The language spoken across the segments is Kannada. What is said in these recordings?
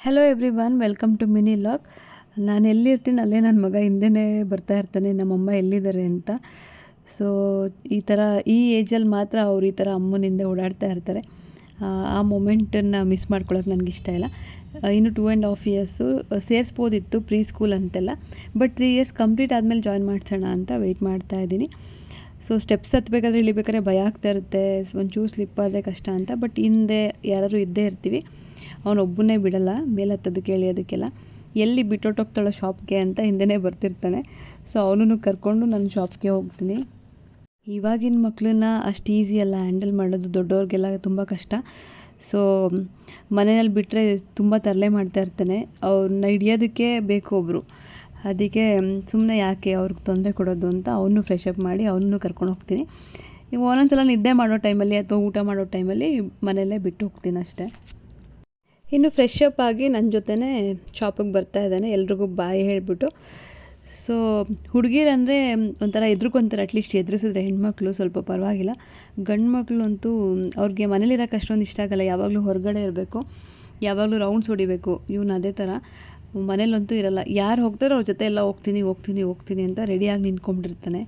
Hello everyone, welcome to mini log. ನಾನು ಎಲ್ಲಿರ್ತೀನಿ ಅಲ್ಲೇ ನನ್ನ ಮಗ ಹಿಂದೆನೇ ಬರ್ತಾ ಇರ್ತಾನೆ, ನಮ್ಮಮ್ಮ ಎಲ್ಲಿದ್ದಾರೆ ಅಂತ. ಸೊ ಈ ಥರ ಈ ಏಜಲ್ಲಿ ಮಾತ್ರ ಅವ್ರು ಈ ಥರ ಅಮ್ಮನಿಂದ ಓಡಾಡ್ತಾ ಇರ್ತಾರೆ. ಆ ಮೊಮೆಂಟನ್ನು ಮಿಸ್ ಮಾಡ್ಕೊಳ್ಳೋಕೆ ನನಗೆ ಇಷ್ಟ ಇಲ್ಲ. ಇನ್ನು 2.5 ಇಯರ್ಸು ಸೇರಿಸ್ಬೋದಿತ್ತು ಪ್ರೀ ಸ್ಕೂಲ್ ಅಂತೆಲ್ಲ, ಬಟ್ 3 ಇಯರ್ಸ್ ಕಂಪ್ಲೀಟ್ ಆದಮೇಲೆ ಜಾಯಿನ್ ಮಾಡಿಸೋಣ ಅಂತ ವೆಯ್ಟ್ ಮಾಡ್ತಾ ಇದ್ದೀನಿ. ಸೊ ಸ್ಟೆಪ್ಸ್ ಹತ್ತಬೇಕಾದ್ರೆ ಇಳಿಬೇಕಾದ್ರೆ ಭಯ ಆಗ್ತಾ ಇರುತ್ತೆ, ಒಂಚೂರು ಸ್ಲಿಪ್ ಆದರೆ ಕಷ್ಟ ಅಂತ. ಬಟ್ ಹಿಂದೆ ಯಾರಾದರೂ ಇದ್ದೇ ಇರ್ತೀವಿ, ಅವನೊಬ್ಬನೇ ಬಿಡಲ್ಲ ಮೇಲೆ ಹತ್ತೋದಕ್ಕೆ ಇಳಿಯೋದಕ್ಕೆಲ್ಲ. ಎಲ್ಲಿ ಬಿಟ್ಟೊಟ್ಟೋಗ್ತಾಳೋ ಶಾಪ್ಗೆ ಅಂತ ಹಿಂದೆನೇ ಬರ್ತಿರ್ತಾನೆ. ಸೊ ಅವನನ್ನು ಕರ್ಕೊಂಡು ನಾನು ಶಾಪ್ಗೆ ಹೋಗ್ತೀನಿ. ಇವಾಗಿನ ಮಕ್ಕಳನ್ನ ಅಷ್ಟು ಈಸಿ ಅಲ್ಲ ಹ್ಯಾಂಡಲ್ ಮಾಡೋದು, ದೊಡ್ಡವ್ರಿಗೆಲ್ಲ ತುಂಬ ಕಷ್ಟ. ಸೊ ಮನೆಯಲ್ಲಿ ಬಿಟ್ಟರೆ ತುಂಬ ತರಲೆ ಮಾಡ್ತಾ ಇರ್ತಾನೆ, ಅವ್ರನ್ನ ಹಿಡಿಯೋದಕ್ಕೆ ಬೇಕು ಒಬ್ಬರು. ಅದಕ್ಕೆ ಸುಮ್ಮನೆ ಯಾಕೆ ಅವ್ರಿಗೆ ತೊಂದರೆ ಕೊಡೋದು ಅಂತ ಅವನು ಫ್ರೆಶ್ ಅಪ್ ಮಾಡಿ ಅವನನ್ನು ಕರ್ಕೊಂಡು ಹೋಗ್ತೀನಿ. ಈಗ ಒಂದೊಂದ್ಸಲ ನಿದ್ದೆ ಮಾಡೋ ಟೈಮಲ್ಲಿ ಅಥವಾ ಊಟ ಮಾಡೋ ಟೈಮಲ್ಲಿ ಮನೆಯಲ್ಲೇ ಬಿಟ್ಟು ಹೋಗ್ತೀನಿ ಅಷ್ಟೇ. ಇನ್ನು ಫ್ರೆಶ್ ಅಪ್ ಆಗಿ ನನ್ನ ಜೊತೆನೇ ಶಾಪಿಗೆ ಬರ್ತಾ ಇದ್ದಾನೆ, ಎಲ್ರಿಗೂ ಬಾಯ್ ಹೇಳಿಬಿಟ್ಟು. ಸೊ ಹುಡುಗಿರಂದರೆ ಒಂಥರ ಎದುರುಕೊಂತಾರೆ, ಅಟ್ಲೀಸ್ಟ್ ಎದುರಿಸಿದ್ರೆ ಹೆಣ್ಮಕ್ಳು ಸ್ವಲ್ಪ ಪರವಾಗಿಲ್ಲ. ಗಂಡು ಮಕ್ಕಳು ಅಂತೂ ಅವ್ರಿಗೆ ಮನೇಲಿರೋಕೆ ಅಷ್ಟೊಂದು ಇಷ್ಟ ಆಗಲ್ಲ, ಯಾವಾಗಲೂ ಹೊರಗಡೆ ಇರಬೇಕು, ಯಾವಾಗಲೂ ರೌಂಡ್ಸ್ ಹೊಡಿಬೇಕು. ಇವನು ಅದೇ ಥರ ಮನೇಲಂತೂ ಇರಲ್ಲ. ಯಾರು ಹೋಗ್ತಾರೋ ಅವ್ರ ಜೊತೆ ಎಲ್ಲ ಹೋಗ್ತೀನಿ ಅಂತ ರೆಡಿಯಾಗಿ ನಿಂತ್ಕೊಂಡ್ಬಿಟ್ಟಿರ್ತಾನೆ.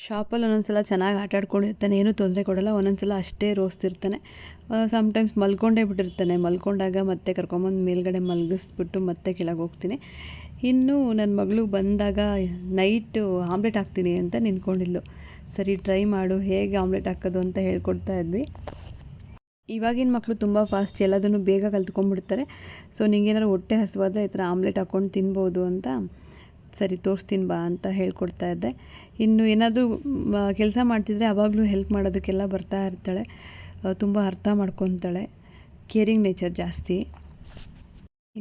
ಶಾಪಲ್ಲಿ ಒಂದೊಂದ್ಸಲ ಚೆನ್ನಾಗಿ ಆಟಾಡ್ಕೊಂಡಿರ್ತಾನೆ, ಏನೂ ತೊಂದರೆ ಕೊಡೋಲ್ಲ. ಒಂದೊಂದ್ಸಲ ಅಷ್ಟೇ ರೋಸ್ತಿರ್ತಾನೆ. ಸಮ್ಟೈಮ್ಸ್ ಮಲ್ಕೊಂಡೇ ಬಿಟ್ಟಿರ್ತಾನೆ. ಮಲ್ಕೊಂಡಾಗ ಮತ್ತೆ ಕರ್ಕೊಂಬಂದು ಮೇಲ್ಗಡೆ ಮಲಗಿಸ್ಬಿಟ್ಟು ಮತ್ತೆ ಕೆಳಗೆ ಹೋಗ್ತೀನಿ. ಇನ್ನು ನನ್ನ ಮಗಳು ಬಂದಾಗ ನೈಟು ಆಮ್ಲೆಟ್ ಹಾಕ್ತೀನಿ ಅಂತ ನಿಂತ್ಕೊಂಡಿದ್ಲು. ಸರಿ ಟ್ರೈ ಮಾಡು, ಹೇಗೆ ಆಮ್ಲೆಟ್ ಹಾಕೋದು ಅಂತ ಹೇಳ್ಕೊಡ್ತಾ ಇದ್ವಿ. ಇವಾಗಿನ ಮಕ್ಕಳು ತುಂಬ ಫಾಸ್ಟ್, ಎಲ್ಲದನ್ನು ಬೇಗ ಕಲ್ತ್ಕೊಂಡ್ಬಿಡ್ತಾರೆ. ಸೊ ನಿಂಗೇನಾದ್ರು ಹೊಟ್ಟೆ ಹಸುವಾದರೆ ಈ ಥರ ಆಮ್ಲೆಟ್ ಹಾಕ್ಕೊಂಡು ತಿನ್ಬೋದು ಅಂತ, ಸರಿ ತೋರಿಸ್ತೀನಿ ಬಾ ಅಂತ ಹೇಳ್ಕೊಡ್ತಾ ಇದ್ದೆ. ಇನ್ನು ಏನಾದರೂ ಕೆಲಸ ಮಾಡ್ತಿದ್ರೆ ಆವಾಗಲೂ ಹೆಲ್ಪ್ ಮಾಡೋದಕ್ಕೆಲ್ಲ ಬರ್ತಾ ಇರ್ತಾಳೆ. ತುಂಬ ಅರ್ಥ ಮಾಡ್ಕೊತಾಳೆ, ಕೇರಿಂಗ್ ನೇಚರ್ ಜಾಸ್ತಿ.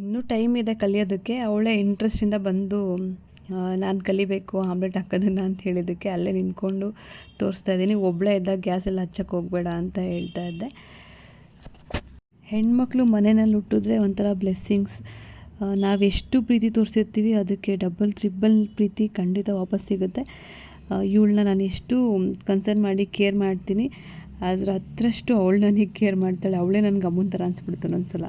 ಇನ್ನೂ ಟೈಮ್ ಇದೆ ಕಲಿಯೋದಕ್ಕೆ. ಅವಳೇ ಇಂಟ್ರೆಸ್ಟಿಂದ ಬಂದು ನಾನು ಕಲಿಬೇಕು ಆಮ್ಲೆಟ್ ಹಾಕೋದನ್ನು ಅಂತ ಹೇಳಿದ್ದಕ್ಕೆ ಅಲ್ಲೇ ನಿಂತ್ಕೊಂಡು ತೋರಿಸ್ತಾ ಇದ್ದೀನಿ. ಒಬ್ಬಳೇ ಇದ್ದಾಗ ಗ್ಯಾಸ್ ಎಲ್ಲ ಹಚ್ಚಕ್ಕೆ ಹೋಗಬೇಡ ಅಂತ ಹೇಳ್ತಾ ಇದ್ದೆ. ಹೆಣ್ಮಕ್ಳು ಮನೆಯಲ್ಲಿ ಹುಟ್ಟಿದ್ರೆ ಒಂಥರ ಬ್ಲೆಸ್ಸಿಂಗ್ಸ್. ನಾವೆಷ್ಟು ಪ್ರೀತಿ ತೋರಿಸಿರ್ತೀವಿ ಅದಕ್ಕೆ ಡಬಲ್ ಟ್ರಿಬಲ್ ಪ್ರೀತಿ ಖಂಡಿತ ವಾಪಸ್ ಸಿಗುತ್ತೆ. ಇವಳನ್ನ ನಾನು ಎಷ್ಟು ಕನ್ಸರ್ನ್ ಮಾಡಿ ಕೇರ್ ಮಾಡ್ತೀನಿ, ಅದರ ಹತ್ರಷ್ಟು ಅವಳು ನನಗೆ ಕೇರ್ ಮಾಡ್ತಾಳೆ. ಅವಳೇ ನನಗೆ ಅಮ್ಮನ ಥರ ಅನಿಸ್ಬಿಡ್ತಾನೆ ಒಂದ್ಸಲ.